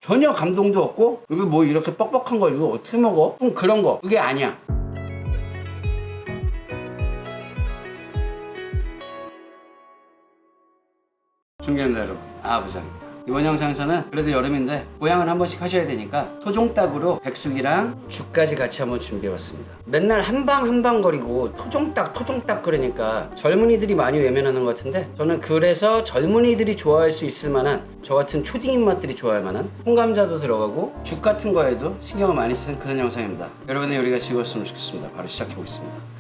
전혀 감동도 없고, 이거 뭐 이렇게 뻑뻑한 거 이거 어떻게 먹어? 좀 그런 거. 그게 아니야. 중개입니다 여러분, 아부장입니다. 이번 영상에서는 그래도 여름인데 보양을 한 번씩 하셔야 되니까 토종닭으로 백숙이랑 죽까지 같이 한번 준비해봤습니다. 맨날 한방 거리고 토종닭 그러니까 젊은이들이 많이 외면하는 것 같은데, 저는 그래서 젊은이들이 좋아할 수 있을 만한, 저 같은 초딩 입맛들이 좋아할 만한 홍감자도 들어가고 죽 같은 거에도 신경을 많이 쓴 그런 영상입니다. 여러분의 요리가 즐거웠으면 좋겠습니다. 바로 시작해보겠습니다.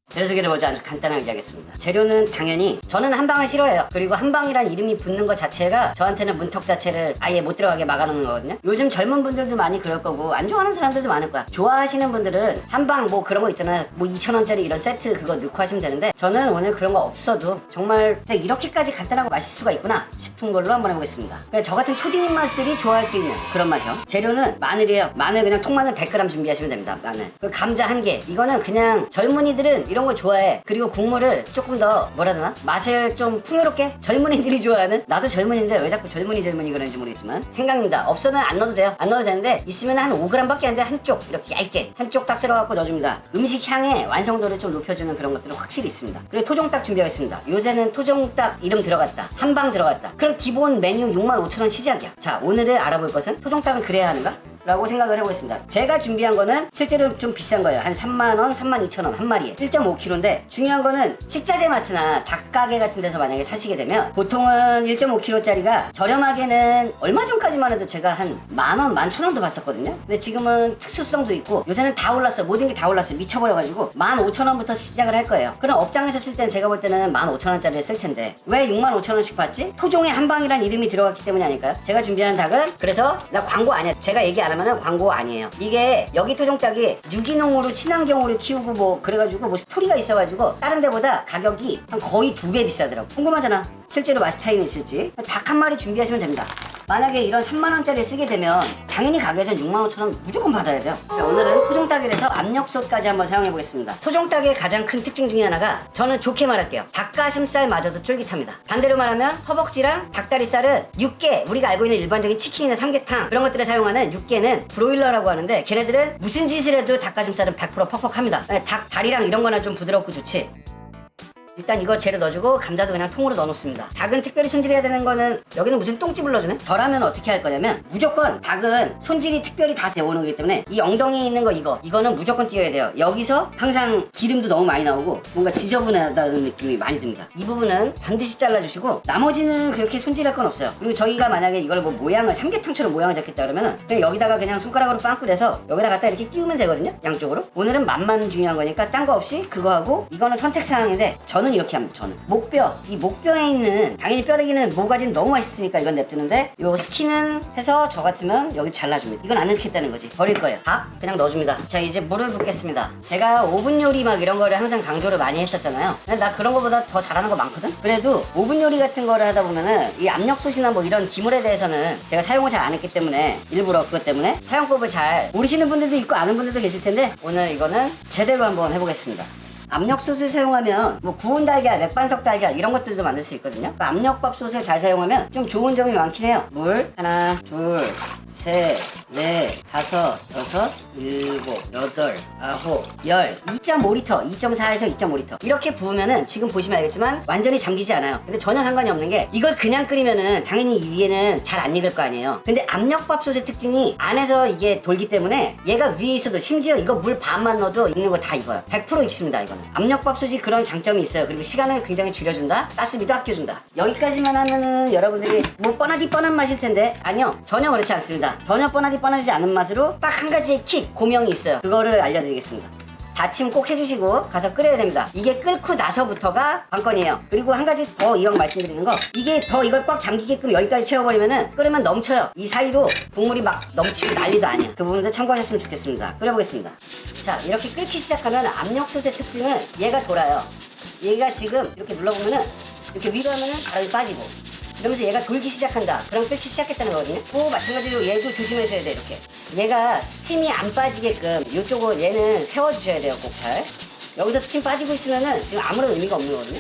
재료 소개를 먼저 아주 간단하게 하겠습니다. 재료는 당연히 저는 한방을 싫어해요. 그리고 한방이란 이름이 붙는 것 자체가 저한테는 문턱 자체를 아예 못 들어가게 막아놓는 거거든요. 요즘 젊은 분들도 많이 그럴 거고 안 좋아하는 사람들도 많을 거야. 좋아하시는 분들은 한방 뭐 그런 거 있잖아요. 뭐 2,000원짜리 이런 세트 그거 넣고 하시면 되는데, 저는 오늘 그런 거 없어도 정말 이렇게까지 간단하고 맛있을 수가 있구나 싶은 걸로 한번 해보겠습니다. 그러니까 저 같은 초딩 입맛들이 좋아할 수 있는 그런 맛이요. 재료는 마늘이에요. 마늘 그냥 통마늘 100g 준비하시면 됩니다. 마늘. 그 감자 1개. 이거는 그냥 젊은이들은 이런 거 좋아해. 그리고 국물을 조금 더 뭐라 해야 되나? 맛을 좀 풍요롭게 젊은이들이 좋아하는, 나도 젊은인데 왜 자꾸 젊은이 그러는지 모르겠지만 생각입니다. 없으면 안 넣어도 돼요. 안 넣어도 되는데 있으면 한 5g밖에 안 돼. 한쪽 이렇게 얇게 한쪽 딱 썰어갖고 넣어줍니다. 음식 향의 완성도를 좀 높여주는 그런 것들은 확실히 있습니다. 그리고 토종닭 준비하겠습니다. 요새는 토종닭 이름 들어갔다, 한방 들어갔다, 그럼 기본 메뉴 65,000원 시작이야. 자, 오늘을 알아볼 것은 토종닭은 그래야 하는가? 라고 생각을 해보겠습니다. 제가 준비한 거는 실제로 좀 비싼 거예요. 한 30,000원, 32,000원 한 마리에 1.5kg인데, 중요한 거는 식자재 마트나 닭가게 같은 데서 만약에 사시게 되면 보통은 1.5kg짜리가 저렴하게는 얼마 전까지만 해도 제가 한 10,000원, 11,000원도 봤었거든요. 근데 지금은 특수성도 있고 요새는 다 올랐어. 모든 게 다 올랐어. 미쳐버려가지고 15,000원부터 시작을 할 거예요. 그럼 업장에서 쓸 때는 제가 볼 때는 15,000원짜리를 쓸 텐데 왜 65,000원씩 받지? 토종의 한방이란 이름이 들어갔기 때문이 아닐까요? 제가 준비한 닭은, 그래서 나 광고 아니야. 제가 얘기 안 하면은 광고 아니에요. 이게 여기 토종닭이 유기농으로 친환경으로 키우고 뭐 그래가지고 뭐 스토리가 있어가지고 다른 데보다 가격이 한 거의 2배 비싸더라고. 궁금하잖아. 실제로 맛 차이는 있을지. 닭 한 마리 준비하시면 됩니다. 만약에 이런 30,000원짜리 쓰게 되면 당연히 가게에서 65,000원 무조건 받아야 돼요. 자, 오늘은 토종닭이라서 압력솥까지 한번 사용해 보겠습니다. 토종닭의 가장 큰 특징 중에 하나가, 저는 좋게 말할게요, 닭가슴살마저도 쫄깃합니다. 반대로 말하면 허벅지랑 닭다리살은 육개, 우리가 알고 있는 일반적인 치킨이나 삼계탕 그런 것들에 사용하는 육개는 브로일러라고 하는데, 걔네들은 무슨 짓을 해도 닭가슴살은 100% 퍽퍽합니다. 닭 다리랑 이런 거나 좀 부드럽고 좋지. 일단 이거 재료 넣어주고 감자도 그냥 통으로 넣어놓습니다. 닭은 특별히 손질해야 되는 거는, 여기는 무슨 똥집을 넣어주네? 저라면 어떻게 할 거냐면, 무조건 닭은 손질이 특별히 다 되어오는 거기 때문에 이 엉덩이 있는 거 이거는 무조건 띄어야 돼요. 여기서 항상 기름도 너무 많이 나오고 뭔가 지저분하다는 느낌이 많이 듭니다. 이 부분은 반드시 잘라주시고 나머지는 그렇게 손질할 건 없어요. 그리고 저희가 만약에 이걸 뭐 모양을 삼계탕처럼 모양을 잡겠다 그러면은 그냥 여기다가 그냥 손가락으로 빵꾸 대서 여기다 갖다 이렇게 끼우면 되거든요, 양쪽으로. 오늘은 맛만 중요한 거니까 딴 거 없이 그거 하고, 이거는 선택사항인데 저는 이렇게 합니다. 저는 목뼈, 이 목뼈에 있는, 당연히 뼈대기는 모가지는 너무 맛있으니까 이건 냅두는데, 요 스킨은 해서 저 같으면 여기 잘라줍니다. 이건 안 넣겠다는 거지. 버릴 거예요. 닭 그냥 넣어줍니다. 자, 이제 물을 붓겠습니다. 제가 오븐 요리 막 이런 거를 항상 강조를 많이 했었잖아요. 근데 나 그런 거보다 더 잘하는 거 많거든? 그래도 오븐 요리 같은 거를 하다 보면은 이 압력솥이나 뭐 이런 기물에 대해서는 제가 사용을 잘 안 했기 때문에, 일부러 그것 때문에 사용법을 잘 모르시는 분들도 있고 아는 분들도 계실 텐데, 오늘 이거는 제대로 한번 해보겠습니다. 압력솥을 사용하면 뭐 구운 달걀, 맥반석 달걀 이런 것들도 만들 수 있거든요. 그러니까 압력밥솥을 잘 사용하면 좀 좋은 점이 많긴 해요. 물 하나, 둘, 셋, 넷, 다섯, 여섯, 일곱, 여덟, 아홉, 열, 2.5리터, 2.4에서 2.5리터 이렇게 부으면은 지금 보시면 알겠지만 완전히 잠기지 않아요. 근데 전혀 상관이 없는 게, 이걸 그냥 끓이면은 당연히 이 위에는 잘 안 익을 거 아니에요. 근데 압력밥솥의 특징이 안에서 이게 돌기 때문에 얘가 위에 있어도, 심지어 이거 물 반만 넣어도 익는 거 다 익어요. 100% 익습니다. 이거는 압력밥솥이 그런 장점이 있어요. 그리고 시간을 굉장히 줄여준다, 가스비도 아껴준다. 여기까지만 하면은 여러분들이 뭐 뻔하디 뻔한 맛일 텐데, 아니요, 전혀 그렇지 않습니다. 전혀 뻔하지 않은 맛으로 딱 한 가지의 킥, 고명이 있어요. 그거를 알려드리겠습니다. 다침 꼭 해주시고 가서 끓여야 됩니다. 이게 끓고 나서부터가 관건이에요. 그리고 한 가지 더 이왕 말씀드리는 거, 이게 더 이걸 꽉 잠기게끔 여기까지 채워버리면은 끓으면 넘쳐요. 이 사이로 국물이 막 넘치고 난리도 아니야. 그 부분도 참고하셨으면 좋겠습니다. 끓여보겠습니다. 자, 이렇게 끓기 시작하면 압력솥의 특징은 얘가 돌아요. 얘가 지금 이렇게 눌러보면은 이렇게 위로 하면은 바람이 빠지고, 이러면서 얘가 돌기 시작한다. 그럼 끓기 시작했다는 거거든요. 또 마찬가지로 얘도 조심하셔야 돼요. 이렇게 얘가 스팀이 안 빠지게끔 이쪽으로 얘는 세워주셔야 돼요. 꼭 잘. 여기서 스팀 빠지고 있으면은 지금 아무런 의미가 없는 거거든요.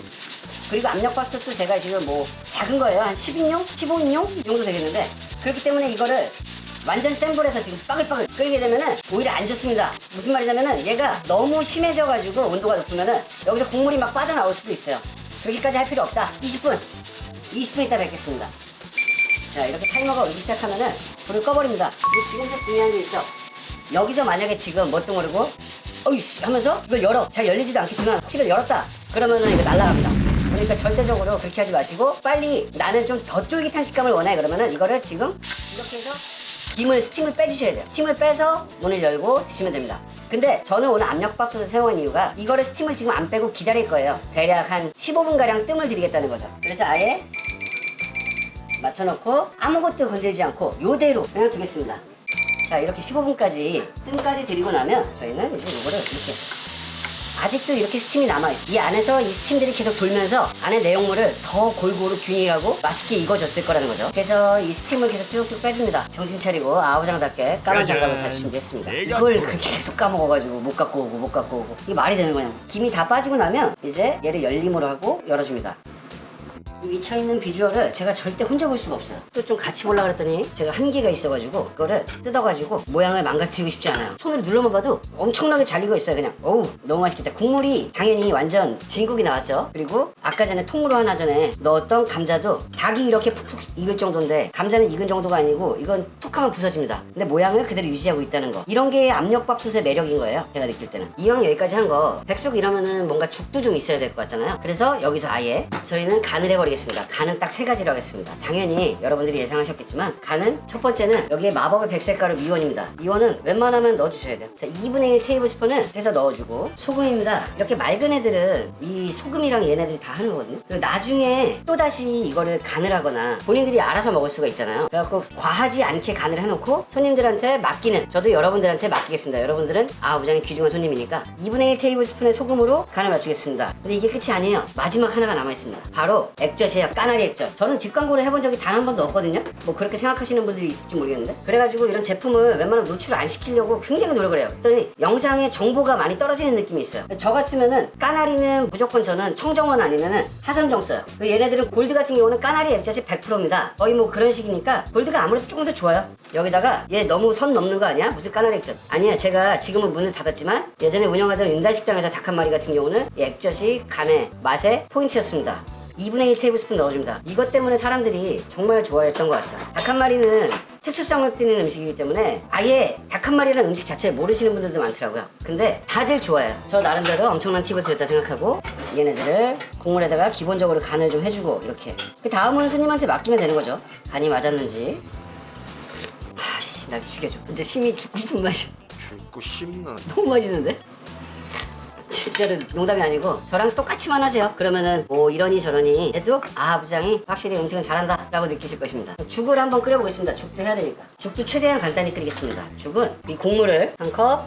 그리고 압력밥솥도 제가 지금 뭐 작은 거예요. 한 10인용? 15인용? 이 정도 되겠는데, 그렇기 때문에 이거를 완전 센 불에서 지금 빠글빠글 끓이게 되면은 오히려 안 좋습니다. 무슨 말이냐면은 얘가 너무 심해져가지고 온도가 높으면은 여기서 국물이 막 빠져나올 수도 있어요. 그렇게까지 할 필요 없다. 20분 있다 뵙겠습니다. 자, 이렇게 타이머가 울기 시작하면은 불을 꺼버립니다. 이 지금 좀 중요한 게 있어. 여기서 만약에 지금 뭣도 모르고 어이씨 하면서 이걸 열어. 잘 열리지도 않겠지만 혹시라도 열었다 그러면은 이거 날아갑니다. 그러니까 절대적으로 그렇게 하지 마시고, 빨리 나는 좀 더 쫄깃한 식감을 원해 그러면은 이거를 지금 이렇게 해서 스팀을 빼주셔야 돼요. 스팀을 빼서 문을 열고 드시면 됩니다. 근데 저는 오늘 압력밥솥을 사용한 이유가 이거를 스팀을 지금 안 빼고 기다릴 거예요. 대략 한 15분가량 뜸을 들이겠다는 거죠. 그래서 아예 맞춰놓고 아무것도 건들지 않고 요대로 그냥 두겠습니다. 자, 이렇게 15분까지 뜸까지 들이고 나면 저희는 이제 이거를 이렇게, 아직도 이렇게 스팀이 남아있어요. 이 안에서 이 스팀들이 계속 돌면서 안에 내용물을 더 골고루 균일하고 맛있게 익어줬을 거라는 거죠. 그래서 이 스팀을 계속 쭉쭉 빼줍니다. 정신 차리고 아우장답게 까만 장갑을 다시 준비했습니다. 이걸 그렇게 계속 까먹어가지고 못 갖고 오고 이게 말이 되는 거냐. 김이 다 빠지고 나면 이제 얘를 열림으로 하고 열어줍니다. 이 미쳐있는 비주얼을 제가 절대 혼자 볼 수가 없어요. 또 좀 같이 보려고 그랬더니 제가 한계가 있어가지고 그거를 뜯어가지고 모양을 망가뜨리고 싶지 않아요. 손으로 눌러만 봐도 엄청나게 잘 익어 있어요. 그냥 어우 너무 맛있겠다. 국물이 당연히 완전 진국이 나왔죠. 그리고 아까 전에 통으로 하나 전에 넣었던 감자도 닭이 이렇게 푹푹 익을 정도인데 감자는 익은 정도가 아니고 이건 툭 하면 부서집니다. 근데 모양을 그대로 유지하고 있다는 거, 이런 게 압력밥솥의 매력인 거예요. 제가 느낄 때는. 이왕 여기까지 한 거, 백숙 이러면은 뭔가 죽도 좀 있어야 될 것 같잖아요. 그래서 여기서 아예 저희는 간을 해버리겠습니다. 간은 딱 3가지로 하겠습니다. 당연히 여러분들이 예상하셨겠지만 간은 첫 번째는 여기에 마법의 백색가루 미원입니다. 미원은 웬만하면 넣어주셔야 돼요. 자, 2분의 1 테이블스푼은 해서 넣어주고, 소금입니다. 이렇게 맑은 애들은 이 소금이랑 얘네들이 다 하는 거거든요. 그리고 나중에 또다시 이거를 간을 하거나 본인들이 알아서 먹을 수가 있잖아요. 그래갖고 과하지 않게 간을 해놓고 손님들한테 맡기는, 저도 여러분들한테 맡기겠습니다. 여러분들은 아부장의 귀중한 손님이니까 2분의 1 테이블스푼의 소금으로 간을 맞추겠습니다. 근데 이게 끝이 아니에요. 마지막 하나가 남아있습니다. 바로 액젓이에요. 까나리 액젓. 저는 뒷광고를 해본 적이 단 한 번도 없거든요. 뭐 그렇게 생각하시는 분들이 있을지 모르겠는데, 그래가지고 이런 제품을 웬만하면 노출을 안 시키려고 굉장히 노력을 해요. 그랬더니 영상에 정보가 많이 떨어지는 느낌이 있어요. 저 같으면은 까나리는 무조건 저는 청정원 아니면은 하선정 써요. 얘네들은 골드 같은 경우는 까나리 액젓이 100%입니다. 거의 뭐 그런 식이니까 골드가 아무래도 조금 더 좋아요. 여기다가 얘 너무 선 넘는 거 아니야? 무슨 까나리 액젓. 아니야, 제가 지금은 문을 닫았지만 예전에 운영하던 윤달식당에서 닭 한 마리 같은 경우는 이 액젓이 간의 맛의 포인트였습니다. 2분의 1 테이블스푼 넣어줍니다. 이것 때문에 사람들이 정말 좋아했던 것 같아요. 닭 한 마리는 특수성을 띠는 음식이기 때문에 아예 닭 한 마리라는 음식 자체를 모르시는 분들도 많더라고요. 근데 다들 좋아해요. 저 나름대로 엄청난 팁을 드렸다 생각하고 얘네들을 국물에다가 기본적으로 간을 좀 해주고, 이렇게 그 다음은 손님한테 맡기면 되는 거죠. 간이 맞았는지. 아씨, 날 죽여줘. 진짜 심히 죽고 싶은 맛이야. 죽고 싶나? 너무 맛있는데? 진짜로 농담이 아니고 저랑 똑같이만 하세요. 그러면은 뭐 이러니 저러니 해도 부장이 확실히 음식은 잘한다 라고 느끼실 것입니다. 죽을 한번 끓여보겠습니다. 죽도 해야 되니까. 죽도 최대한 간단히 끓이겠습니다. 죽은 이 국물을 1컵,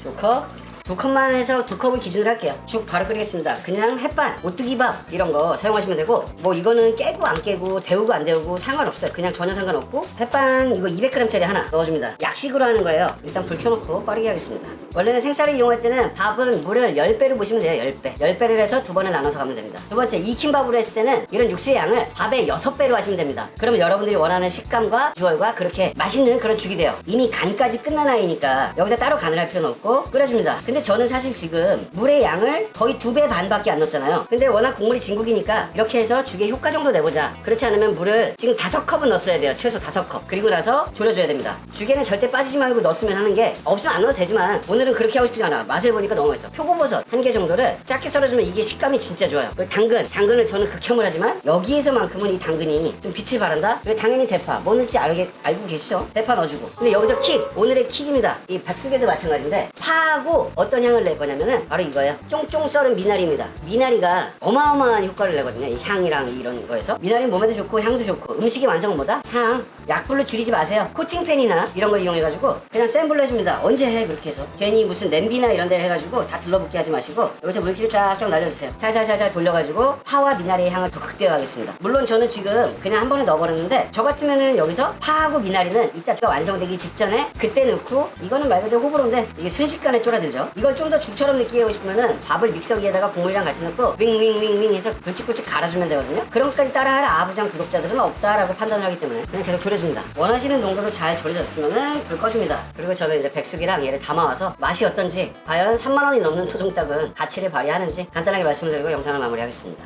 2컵, 2컵만 해서 2컵을 기준으로 할게요. 죽 바로 끓이겠습니다. 그냥 햇반, 오뚜기밥 이런 거 사용하시면 되고, 뭐 이거는 깨고 안 깨고 데우고 안 데우고 상관없어요. 그냥 전혀 상관없고, 햇반 이거 200g짜리 하나 넣어줍니다. 약식으로 하는 거예요. 일단 불 켜놓고 빠르게 하겠습니다. 원래는 생쌀을 이용할 때는 밥은 물을 10배로 보시면 돼요. 10배. 10배를 해서 2번에 나눠서 가면 됩니다. 두 번째, 익힌 밥으로 했을 때는 이런 육수의 양을 밥의 6배로 하시면 됩니다. 그러면 여러분들이 원하는 식감과 비주얼과 그렇게 맛있는 그런 죽이 돼요. 이미 간까지 끝난 아이니까 여기다 따로 간을 할 필요는 없고 끓여줍니다. 근데 저는 사실 지금 물의 양을 거의 2배 반밖에 안 넣었잖아요. 근데 워낙 국물이 진국이니까 이렇게 해서 죽의 효과 정도 내보자. 그렇지 않으면 물을 지금 5컵은 넣었어야 돼요. 최소 5컵. 그리고 나서 졸여줘야 됩니다. 죽에는 절대 빠지지 말고 넣었으면 하는 게, 없으면 안 넣어도 되지만 오늘은 그렇게 하고 싶지 않아. 맛을 보니까 너무 맛있어. 표고버섯 1개 정도를 작게 썰어주면 이게 식감이 진짜 좋아요. 그리고 당근을 저는 극혐을 하지만 여기에서만큼은 이 당근이 좀 빛을 발한다. 그리고 당연히 대파, 뭐 넣을지 알고 계시죠? 대파 넣어주고. 근데 여기서 오늘의 킥입니다. 이 백숙에도 마찬가지인데, 파하고 어떤 향을 낼 거냐면은 바로 이거예요. 쫑쫑 썰은 미나리입니다. 미나리가 어마어마한 효과를 내거든요. 이 향이랑 이런 거에서. 미나리는 몸에도 좋고 향도 좋고, 음식의 완성은 뭐다? 향. 약불로 줄이지 마세요. 코팅팬이나 이런 걸 이용해가지고 그냥 센 불로 해줍니다. 언제 해 그렇게 해서. 괜히 무슨 냄비나 이런 데 해가지고 다 들러붙게 하지 마시고 여기서 물기를 쫙쫙 날려주세요. 살살살살 돌려가지고 파와 미나리의 향을 더 극대화하겠습니다. 물론 저는 지금 그냥 한 번에 넣어버렸는데, 저 같으면은 여기서 파하고 미나리는 이따 완성되기 직전에 그때 넣고, 이거는 말 그대로 호불호인데 이게 순식간에 쫄아들죠. 이걸 좀 더 죽처럼 느끼게 하고 싶으면은 밥을 믹서기에다가 국물이랑 같이 넣고 윙윙윙윙 해서 굵직굵직 갈아주면 되거든요. 그런 것까지 따라할 아부장 구독자들은 없다라고 판단을 하기 때문에 그냥 계속 졸여줍니다. 원하시는 농도로 잘 졸여졌으면은 불 꺼줍니다. 그리고 저는 이제 백숙이랑 얘를 담아와서 맛이 어떤지, 과연 3만 원이 넘는 토종닭은 가치를 발휘하는지 간단하게 말씀드리고 영상을 마무리하겠습니다.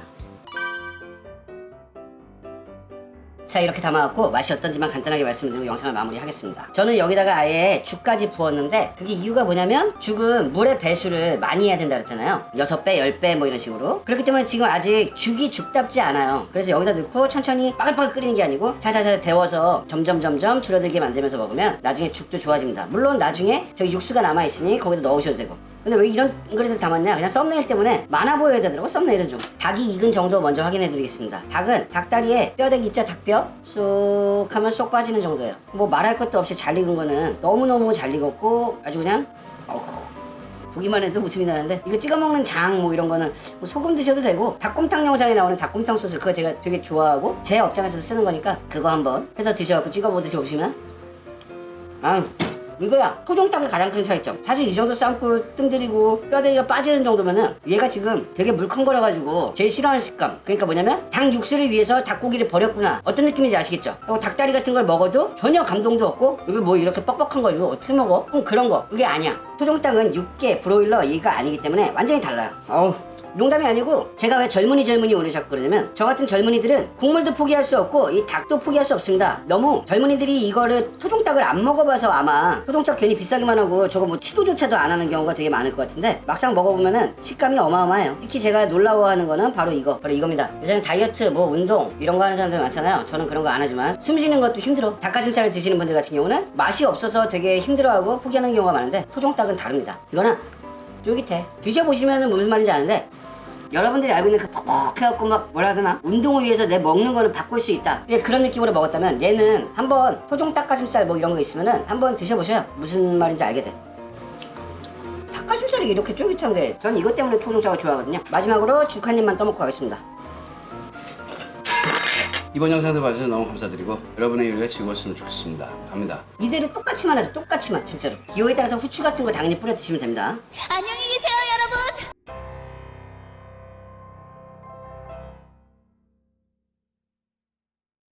자, 이렇게 담아갖고 맛이 어떤지만 간단하게 말씀드리고 영상을 마무리하겠습니다. 저는 여기다가 아예 죽까지 부었는데 그게 이유가 뭐냐면 죽은 물의 배수를 많이 해야 된다 그랬잖아요. 6배, 10배 뭐 이런 식으로. 그렇기 때문에 지금 아직 죽이 죽답지 않아요. 그래서 여기다 넣고 천천히 빠글빠글 끓이는 게 아니고 살살살 데워서 점점 줄어들게 만들면서 먹으면 나중에 죽도 좋아집니다. 물론 나중에 저기 육수가 남아있으니 거기다 넣으셔도 되고. 근데 왜 이런 그릇을 담았냐? 그냥 썸네일 때문에 많아 보여야 되더라고. 썸네일은 좀 닭이 익은 정도 먼저 확인해 드리겠습니다. 닭은 닭다리에 뼈대기 있죠? 닭뼈? 쏙 하면 쏙 빠지는 정도예요. 뭐 말할 것도 없이 잘 익은 거는 너무너무 잘 익었고 아주 그냥 보기만 해도 웃음이 나는데, 이거 찍어 먹는 장 뭐 이런 거는 뭐 소금 드셔도 되고, 닭곰탕 영상에 나오는 닭곰탕 소스 그거 제가 되게 좋아하고 제 업장에서도 쓰는 거니까 그거 한번 해서 드셔갖고 찍어 보듯이 오시면 이거야. 토종닭의 가장 큰 차이점. 사실 이 정도 삶고 뜸들이고 뼈대기가 빠지는 정도면은 얘가 지금 되게 물컹거려가지고 제일 싫어하는 식감. 그러니까 뭐냐면 닭 육수를 위해서 닭고기를 버렸구나. 어떤 느낌인지 아시겠죠? 그리고 닭다리 같은 걸 먹어도 전혀 감동도 없고, 이거 뭐 이렇게 뻑뻑한 거 이거 어떻게 먹어? 그런 거. 그게 아니야. 토종닭은 육계 브로일러 얘가 아니기 때문에 완전히 달라요. 농담이 아니고 제가 왜 젊은이 오늘 자꾸 그러냐면, 저 같은 젊은이들은 국물도 포기할 수 없고 이 닭도 포기할 수 없습니다. 너무 젊은이들이 이거를 토종닭을 안 먹어봐서 아마 토종닭 괜히 비싸기만 하고 저거 뭐 시도조차도 안 하는 경우가 되게 많을 것 같은데, 막상 먹어보면은 식감이 어마어마해요. 특히 제가 놀라워하는 거는 바로 이겁니다. 요새는 다이어트 뭐 운동 이런 거 하는 사람들 많잖아요. 저는 그런 거 안 하지만 숨 쉬는 것도 힘들어. 닭가슴살을 드시는 분들 같은 경우는 맛이 없어서 되게 힘들어하고 포기하는 경우가 많은데, 토종닭은 다릅니다. 이거는 쫄깃해. 드셔보시면은 무슨 말인지 아는데, 여러분들이 알고 있는 그 퍽퍽해갖고 막 뭐라 해야 되나, 운동을 위해서 내 먹는 거를 바꿀 수 있다, 그런 느낌으로 먹었다면 얘는 한번 토종 닭가슴살 뭐 이런 거 있으면은 한번 드셔보셔요. 무슨 말인지 알게 돼. 닭가슴살이 이렇게 쫄깃한 게 전 이것 때문에 토종닭을 좋아하거든요. 마지막으로 죽 한 입만 떠먹고 가겠습니다. 이번 영상도 봐주셔서 너무 감사드리고 여러분의 요리가 즐거웠으면 좋겠습니다. 갑니다. 이대로 똑같이만 하죠. 똑같이만 진짜로. 기호에 따라서 후추 같은 거 당연히 뿌려 드시면 됩니다. 안녕히